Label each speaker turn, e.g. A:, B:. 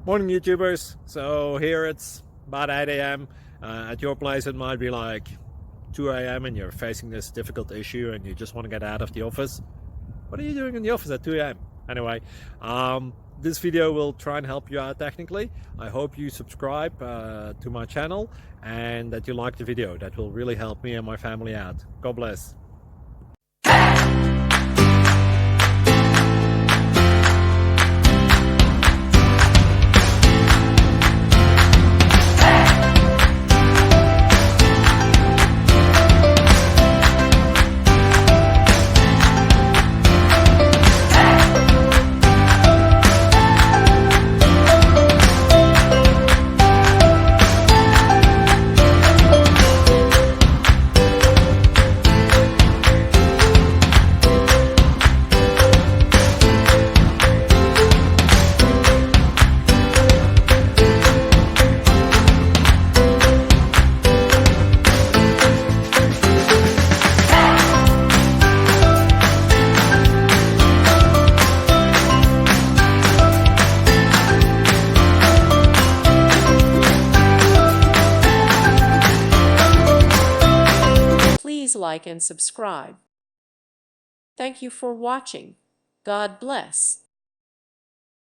A: Morning YouTubers. So here it's about 8 a.m. At your place it might be like 2 a.m. and you're facing this difficult issue and you just want to get out of the office. What are you doing in the office at 2 a.m.? Anyway, this video will try and help you out technically. I hope you subscribe to my channel and that you like the video. That will really help me and my family out. God bless.
B: Please like and subscribe. Thank you for watching. God bless.